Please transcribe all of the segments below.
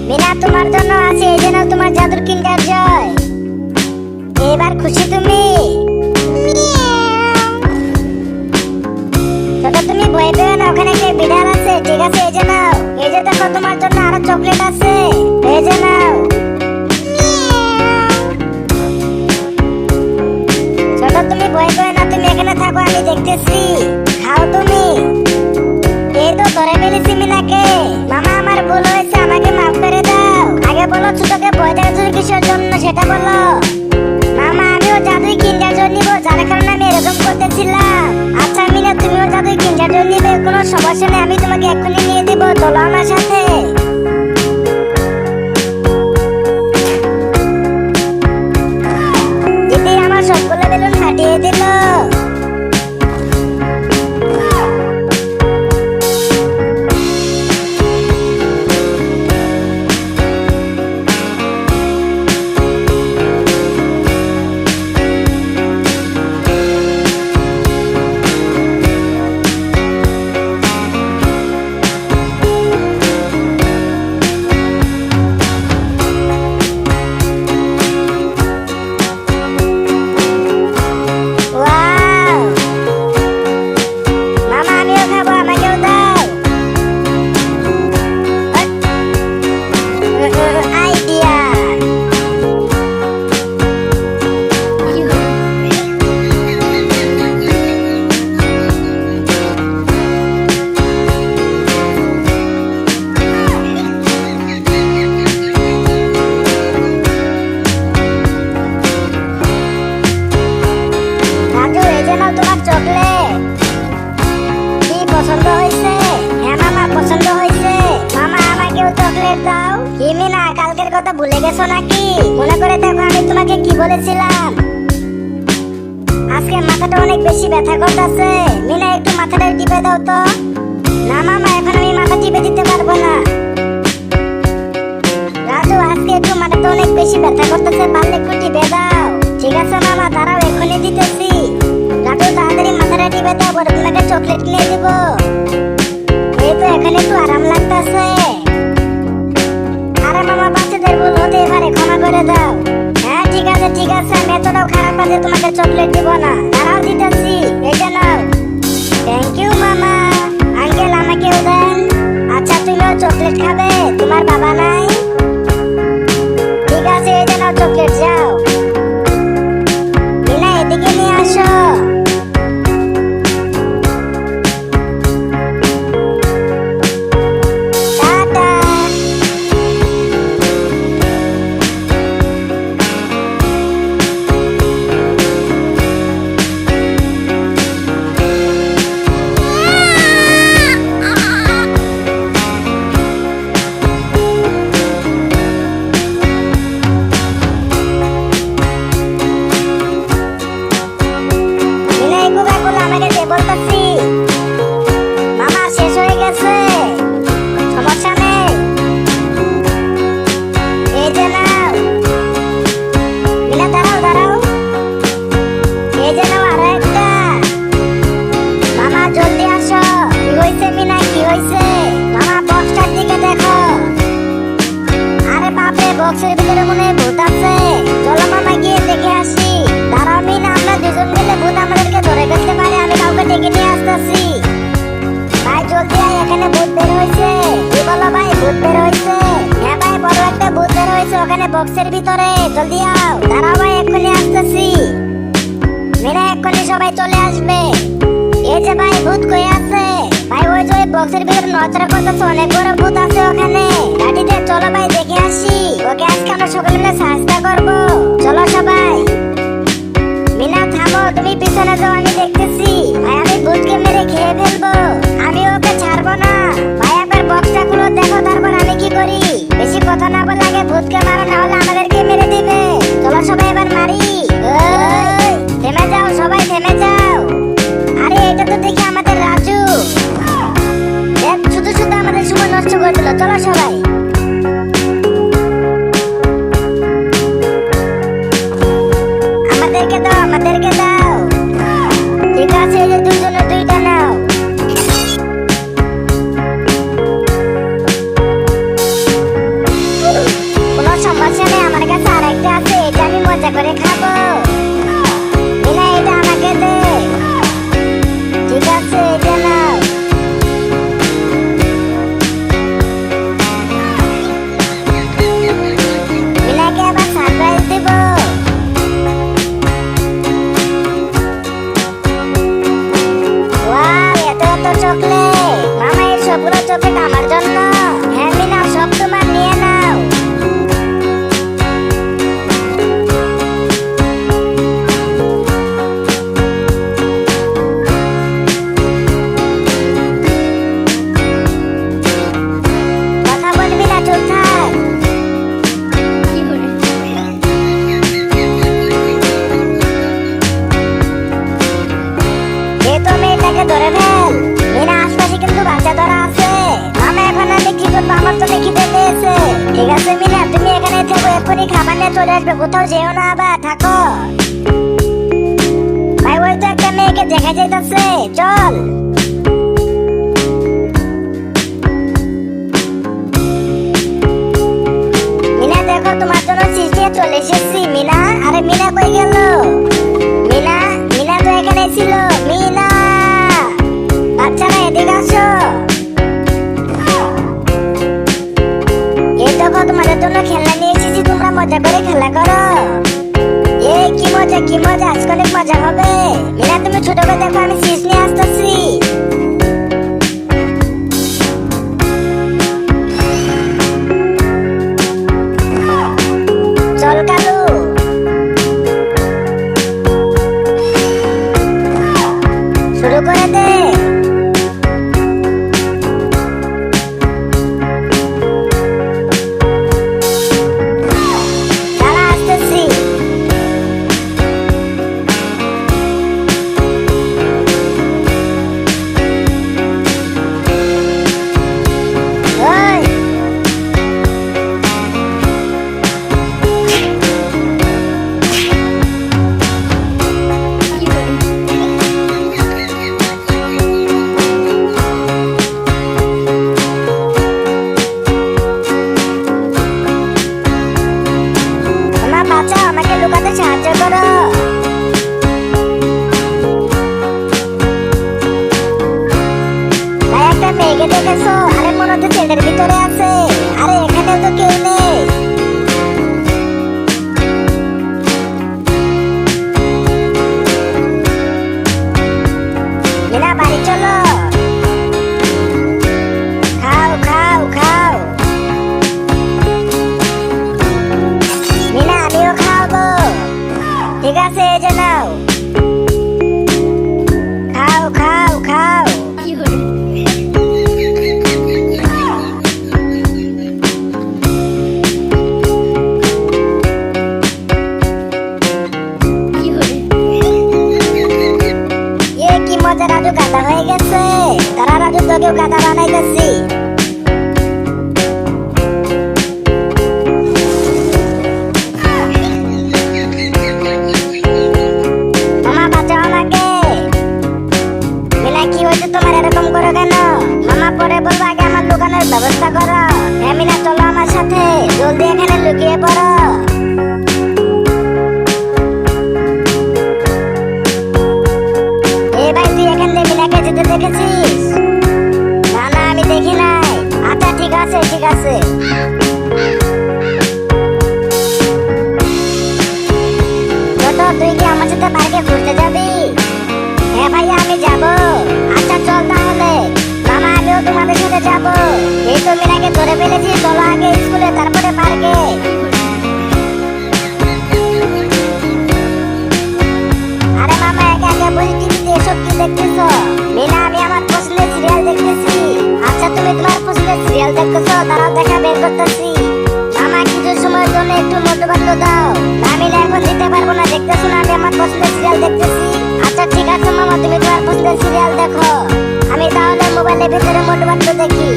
মিনা তোমার জন্য আছে, এই জন্য তোমার জাদুর কিন্ডার জয়। এবার খুশি তুমি? ছোট তুমি ভয় পেও না, ওখানে একটা বিড়াল আছে, ঠিক আছে? এই যে নাও, এই যে দেখো তোমার জন্য আরো চকলেট আছে, এই যে নাও। ছোট তুমি ভয় পেও না, তুমি এখানে থাকো, আমি দেখতেছি। খাও তুমি। এই তো ধরে ফেলেছি মিনাকে। মামা আমার ভুল হয়েছে, আমাকে মাফ করে দাও। আগে বলো ছোটকে ভয় দেখাচ্ছ কিসের জন্য সেটা বলো। মামা আমিও জাদুই কিন্ডার জয় নিবো, যার কারণে আমি এরকম করতেছিলাম। আচ্ছা মিনা তুমিও জাদুই কিন্ডার জয় নিবে, কোনো সমস্যা নেই, আমি তোমাকে এক্ষুনি নিয়ে দিব, চলো আমার সাথে। দিদি আমার সবগুলো বেলুন ফাটিয়ে দিল। তোমার চকলেট কি পছন্দ হয়েছে? হ্যাঁ মামা পছন্দ হয়েছে। মামা আমাকেও চকলেট দাও। কি মিনা কালকের কথা ভুলে গেছো নাকি? মনে করে দেখো আমি তোমাকে কি বলেছিলাম। আজকে মাথাটা অনেক বেশি ব্যথা করতেছে। মিনা একটু মাথাটা টিপে দাও তো। না মামা এখন আমি মাথা টিপে দিতে পারবো না। রাজু আজকে একটু মাথাটা অনেক বেশি ব্যথা করতেছে, পারলে একটু টিপে দাও। ঠিক আছে মামা দাঁড়াও এক্ষুনি দিতেছি। রাজু তাড়াতাড়ি মাথাটা টিপে দাও, পরে তোমাকে চকলেট কিনে দেব। এই তো এখানে একটু আরাম লাগতেছে। আরে মামা বাচ্চাদের ভুল হতে পারে, ক্ষমা করে দাও। হ্যাঁ ঠিক আছে আমি এতটাও খারাপ কাজে তোমাকে চকলেট দিব না। দাঁড়াও দিতেছি, এটা নাও। থ্যাংক ইউ মামা। আঙ্কেল আমাকেও দেন। আচ্ছা তুমিও চকলেট খাবে, তোমার বাবা নাই? ঠিক আছে এই যে নাও চকলেট, যাও। মিনা এদিকে নিয়ে আসো। মামা শেষ হয়ে গেছে, সমস্যা নেই। এই যে নাও। মিনা দাঁড়াও। এই যে নাও আরো একটা। মামা জলদি আসো। কি হয়েছে মিনা, কি হয়েছে? মামা বক্সটার দিকে দেখো। আরে বাপরে বক্সের ভিতরে মনে হয় ভূত আছে। চলো মামা গিয়ে দেখে আসি। দাঁড়াও মিনা, আমরা দুজন মিলে ভূত আমাদেরকে ধরে ফেলতে পারে, আমি কাউকে ডেকে নিয়ে আসতেছি। ভাই জলদি আয়, এখানে ভূত বের হয়েছে। কি বলো ভাই, ভূত বের হয়েছে? হ্যাঁ ভাই বড় একটা ভূত বের হয়েছে ওখানে বক্সের ভিতরে, জলদি আও। দাঁড়াও ভাই এক্ষুনি আসতেছি। মেরা এক্ষুনি সবাই চলে আসবে। এই যে ভাই ভূত কই আছে? ভাই ওই যে বক্সের ভিতরে নড়াচড়া করতেছে, অনেক বড় ভূত আছে ওখানে। গাড়িতে চলো ভাই দেখে আসি। ওকে আজকে আমরা সকলে মিলে সাহায্য করবো, চলো সবাই। মিনা থামো, তুমি পিছনে যাও, আমি দেখতেছি। ভাই আমি ভূতকে মেরে খেয়ে ফেলবো, আমি ওকে ছাড়বো না। ভাই একবার বক্সটা খুলো দেখো, তারপর আমি কি করি। বেশি কথা না বলে আগে ভূতকে মারো, না হলে আমাদেরকে মেরে দিবে। চলো সবাই এবার মারি। থেমে যাও সবাই, থেমে যাও। আরে এটা তো দেখি আমাদের রাজু। শুধু আমাদের সময় নষ্ট করে দিল। চলো সবাই। এক্ষুনি খাবার নিয়ে চলে আসবে, কোথাও যেও না, আবার থাকো। ভাই ওই তো একটা মেয়েকে দেখা যাইতেছে, চল। মিনা দেখো, তোমার জন্য চিজ নিয়ে চলে এসেছি। মিনা, আরে মিনা কই গেল? মিনা, মিনা তো এখানে ছিল। মিনা, বাচ্চারা এদিকে আসো। এই দেখো, তোমাদের জন্য খেলনা নিয়ে এসেছি, তোমরা মজা করে খেলা করো। কি মজা, কি মজা, আজকে অনেক মজা হবে। মিনা তুমি ছোট করে দেখো, আমি চিজ নিয়ে আসতেছি। চল কালু, শুরু করে দে। দাঁড়া, আসতেছি। ওই, তোমরা বাঁচাও, আমাকে লুকাতে সাহায্য করো। ভাই একটা মেয়েকে দেখেছো? আরে মনে হচ্ছে ছেলের ভিতরে আছে। আরে এখানে তো কেউ নেই। মিনা বাড়ি চলো, খাও খাও খাও। মিনা আমিও খাওয়াবো। ঠিক আছে, এই যে নাও, খাও খাও খাও। কি মজা, রাজু গাধা হয়ে গেছে। তারা রাজু তোকেও গাধা বানাইতেছি। মামা বাঁচাও আমাকে। মিনা কি হয়েছে তোমার, এরকম করো কেন? মামা পরে বলবো, আগে আমার লুকানোর ব্যবস্থা করো। হ্যাঁ মিনা, চলো আমার সাথে, জলদি এখানে লুকিয়ে পড়ো। এই ভাই, তুই এখান থেকে মিনাকে যেতে দেখেছিস? না না, আমি দেখি নাই। আচ্ছা ঠিক আছে, ঠিক আছে। ছোট, তুই কি আমার সাথে পার্কে ঘুরতে যাবি? হ্যাঁ ভাইয়া, আমি যাব। আচ্ছা চল তাহলে। মামা, আমিও তোমাদের সাথে যাব। এই তো মিনাকে ধরে ফেলেছি, চলো আগে স্কুলে, তারপরে পার্কে। আরে মামা, একে একে বসে টিভিতে এসব কি দেখতেছো? মিনা, আমি আমার পছন্দের সিরিয়াল দেখতেছি। আচ্ছা তুমি তোমার পছন্দের সিরিয়াল দেখতেছো, দাঁড়াও দেখা বের করতেছি। মামা, কিছু সময়ের জন্য একটু মধ্যবাদ্য দাও। না মিনা, এখন দিতে পারবো না, দেখতেছো না আমি আমার পছন্দের সিরিয়াল দেখতেছি। আচ্ছা ঠিক আছে মামা, তুমি তোমার পছন্দের সিরিয়াল দেখো, আমি তাহলে মোবাইলের ভিতরে মধ্যবাদ্য দেখি।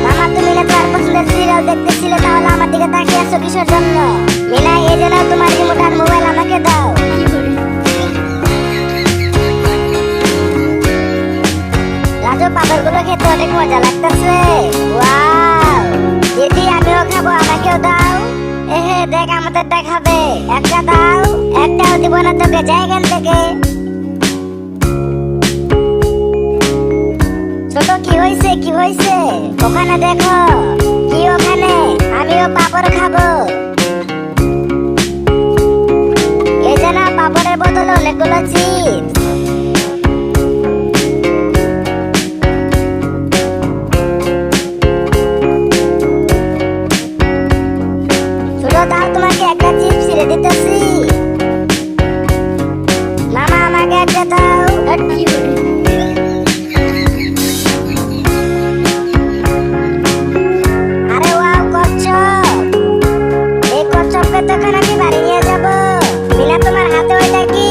মামা, তুমি না তোমার পছন্দের সিরিয়াল দেখতেছিলে, তাহলে আমার দিকে তাকিয়ে আছো কিসের জন্য? মিনা, এই জন্য তোমার রিমোট আর মোবাইল আমাকে দাও। রাজু, পাথরগুলো খেতে অনেক মজা লাগতেছে। ওয়াও, দিদি আমিও খাবো, আমাকেও দাও। এহে, দেখ আমাদের দেখাবে, একটা দাও। একটাও দিব না তোকে, যাই এখান থেকে। ছোট, কি হয়েছে, কি হয়েছে? ওখানে দেখো। কি ওখানে? আমিও পাপড় খাবো। এই যে না, পাপড়ের বদলে অনেকগুলো চিপস। ছোট, দাও, তোমাকে একটা চিপস ছিঁড়ে দিতেছি। মামা, আমাকে একটা দাও। আরে ওয়াও, কচ্ছপ। এই কচ্ছপকে তখন আমি বাড়ি নিয়ে যাব। মিনা, তোমার হাতে ওইটা কি?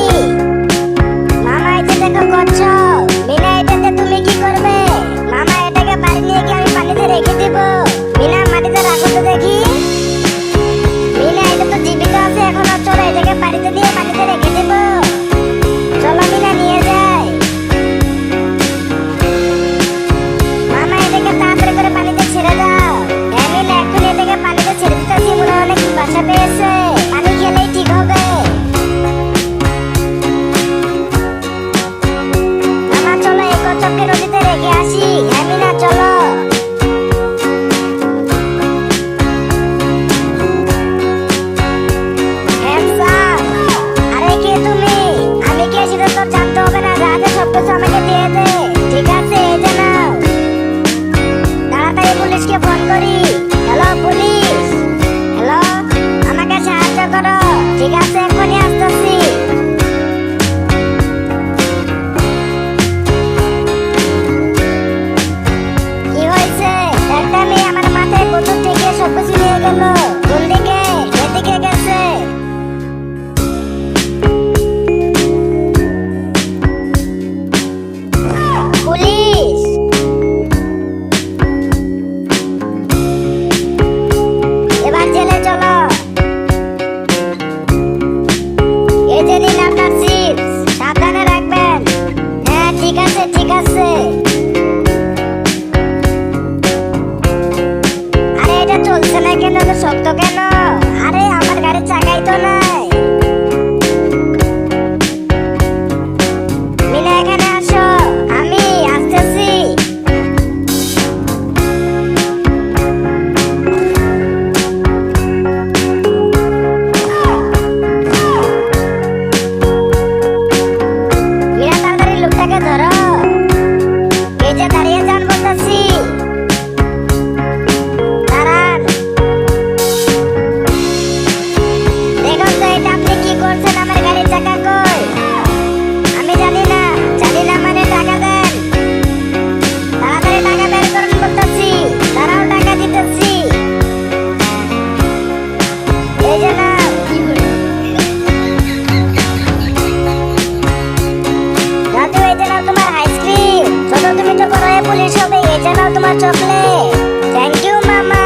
তোমার চকলেট। থ্যাংক ইউ মামা।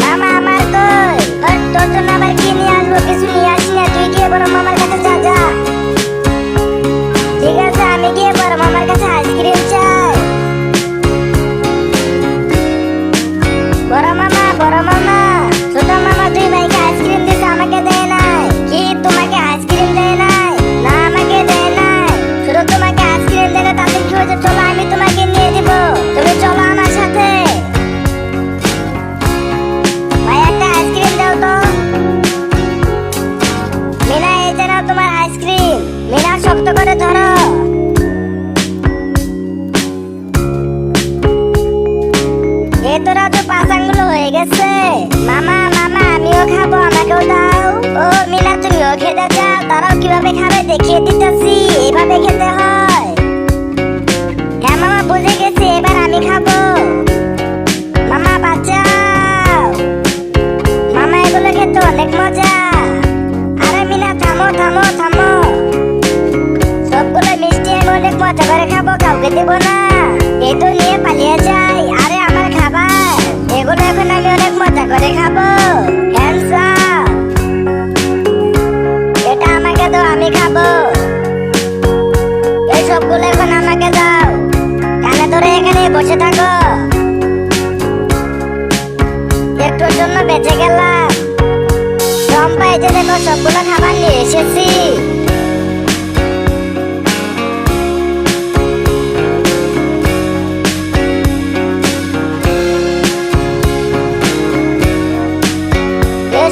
মামা আমার কই? তোর জন্য আবার কি নিয়ে আসবো? কিছু নিয়ে আসি না, তুই গিয়ে বড় মামার কাছে যা যা। ঠিক আছে, আমি গিয়ে বড় মামার কাছে আইসক্রিম চাই। বড় মামা, ছোট মামা দুই ভাইকে আইসক্রিম দিছে, আমাকে দেয় নাই। কি তোমাকে আইসক্রিম দেয় নাই? না, আমাকে দেয় নাই। শুধু তোমাকে আইসক্রিম দিলে তাতে কি হয়েছে? চলো আমি তোমাকে নিয়ে দিব, তুমি চলো আমার সাথে। ভাই একটা আইসক্রিম দাও তো। মিনা, এই যে নাও তোমার আইসক্রিম। মিনা, শক্ত করে ধরো। এই তো রাজু, 5 আঙ্গুল হয়ে গেছে। মামা আমিও খাবো, আমাকেও দাও। ও মিনা, তুমিও খেতে চাও? তারাও কিভাবে খাবে দেখিয়ে দিতেছি, এইভাবে খেতে হয়। হ্যাঁ মামা, বুঝে গেছি, এবার আমি খাবো। মামা বাঁচাও। মামা, এগুলো খেতে অনেক মজা। আরে মিনা, থামো। সবগুলো মিষ্টি আমি অনেক মজা করে খাবো, কাউকে দেব না। এই তো নিয়ে পালিয়ে যাই। আরে আমার খাবার, এগুলো এখন আমি অনেক মজা করে খাবো। Hands up. এটা আমাকে দাও, আমি খাবো। এই সবগুলো এখন আমাকে দাও। কানে ধরে এখানে বসে থাকো। একটুর জন্য বেঁচে গেলাম। চম্পাই যে দেখো, সবগুলো খাবার নিয়ে এসেছি।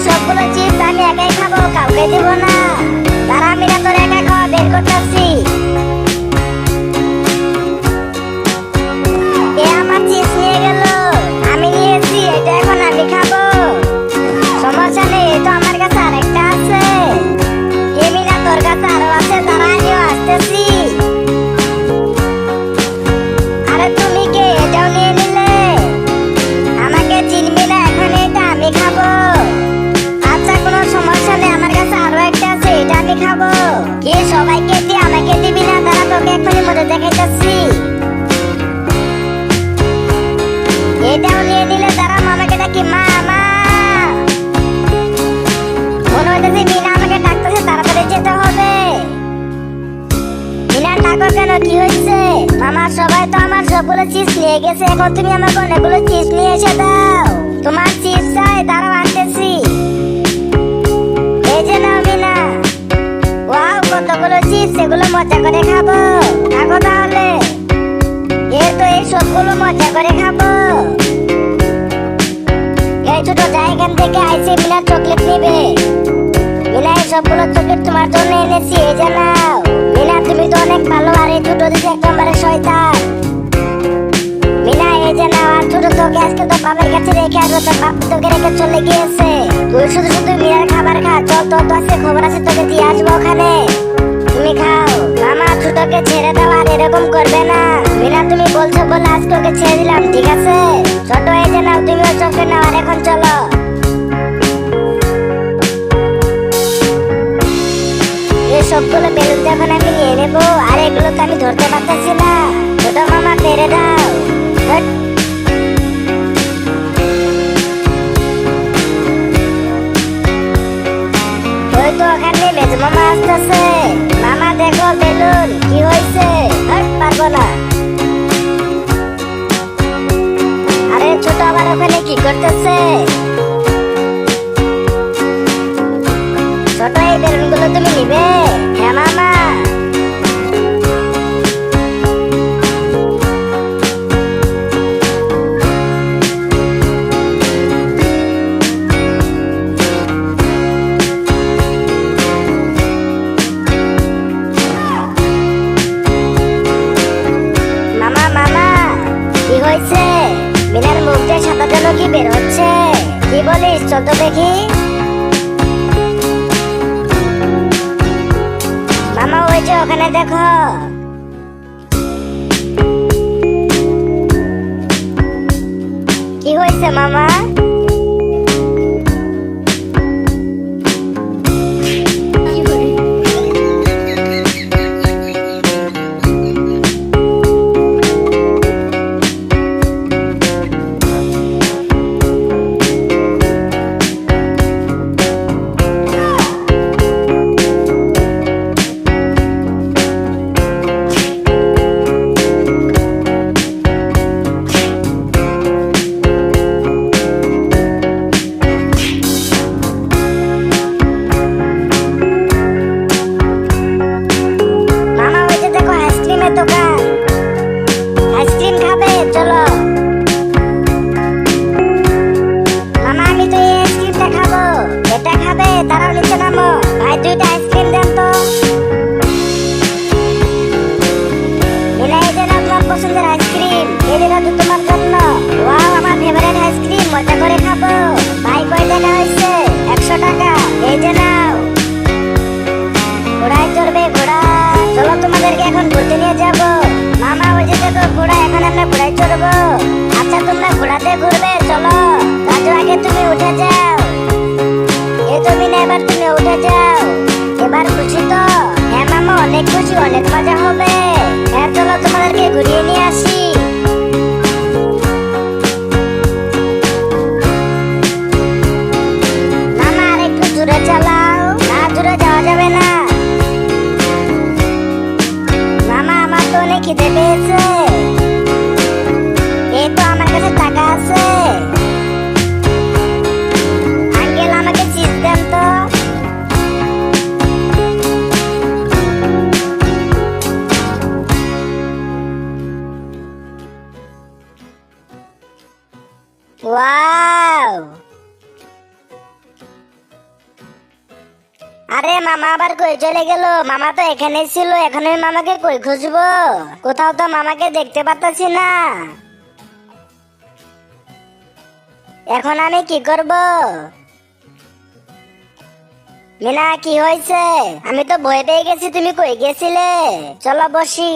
সবগুলো চিপস আমি একাই খাবো, কাউকে দিব না। তারা মিনা, তোর একা খাওয়া বের করতেছি। এ আমার চিপস নিয়ে গেল, আমি নিয়েছি, এটা এখন আমি খাবো। সমস্যা নেই, এই তো আমার কাছে আরেকটা আছে। এ মিনা, তোর কাছে আরো আছে, তারা আমিও আসতেছি। আরে তুমি কে? এটাও নিয়ে নিলে? আমাকে চিনবি না, এখন এটা আমি খাবো। আচ্ছা, কোনো সমস্যা নেই, আমার কাছে আরো একটা আছে, এটা আমি খাবো। কে সবাইকে দিয়ে আমাকে দিবি না? তারা তোকে এখনই মধ্যে দেখাইতেছি। এটাও নিয়ে নিলে? তারা মামাকে ডাকি। মা, মনে হইতেছে মিনা আমাকে ডাকতেছে, তাড়াতাড়ি যেতে হবে। মিনা, ডাকো কেন? কি হয়েছে? মামা, সবাই তো আমার সবগুলো চিপস নিয়ে গেছে, এখন তুমি আমাকে অনেকগুলো চিপস নিয়ে এসে দাও। তোমার চিপস চাই? দাঁড়াও, আনতেছি। এই যে নাও মিনা। ওয়াও, কতগুলো চিপস, এগুলো মজা করে খাবো। থাকো তাহলে। এই সবগুলো মজা করে খাবো। এই ছোট, যা এখান থেকে আইসে মিনা চকলেট নিবে। মিনা, এই সবগুলো চকলেট তোমার জন্য এনেছি, এই যে নাও। মিনা, তুমি তো অনেক ভালো, আর এই ছোট দিদি একেবারে শয়তান। মিনা, এই যে নাও। আর ছোট, তোকে আজকে তো বাবার কাছে রেখে আসবো, তোর বাপ তোকে রেখে চলে গিয়েছে। তুই শুধু মিনার খাবার খা। চল, তোর তো আজকে খবর আছে, তোকে দিয়ে আসবো ওখানে। তুমি খাও। মামা, ছোটকে ছেড়ে দাও, আর এরকম করবে না। মিনা, তুমি বলছো বলে আজকে ওকে ছেড়ে দিলাম, ঠিক আছে? ছোট, এই যে নাও, তুমি ওর চোখে নাও, আর এখন চলো। এই সবগুলো বেলুন এখন আমি নিয়ে নেবো, আর এগুলো তো আমি ধরতে পারতেছি না। ছোট মামা, পেরে দাও। হট। ওই তো ওখানে মেজ মামা আসতেছে। মামা দেখো বেলুন, কি হয়েছে? হট, পারবো না। আরে ছোট, আবার ওখানে কি করতেছে? ছোট, এই বেলুনগুলো তুমি নিবে? হ্যাঁ মামা। মিনার মুখ দিয়ে সাদা জল কি বের হচ্ছে? কি বলিস? চল তো দেখি। মামা, ওই যে ওখানে দেখো। কি হয়েছে মামা? সাথে ঘুরবে, চলো। রাজু আগে তুমি উঠে যাও। এই তো মিনা, এবার তুমি উঠে যাও। এবার খুশি তো? হ্যাঁ মামা, অনেক খুশি, অনেক মজা হবে। হ্যাঁ চলো, তোমাদেরকে ঘুরিয়ে নিয়ে আসি। মামা আর একটু জোরে চালাও। না, জোরে যাওয়া যাবে না। মামা আমার তো অনেক খিদে পেয়েছে। এই তো আমার কাছে টাকা আছে। আঙ্কেল আমাকে চিজ দেন তো। ওয়াও! আরে মামা আবার কই চলে গেল? মামা তো এখানে ছিল, এখন আমি মামাকে কই খুঁজবো? কোথাও তো মামাকে দেখতে পাচ্ছি না। এখন আমি কি করব? মিনা, কি হয়েছে? আমি তো ভয় পেয়ে গেছি, তুমি কই গেছিলে? চলো বসি।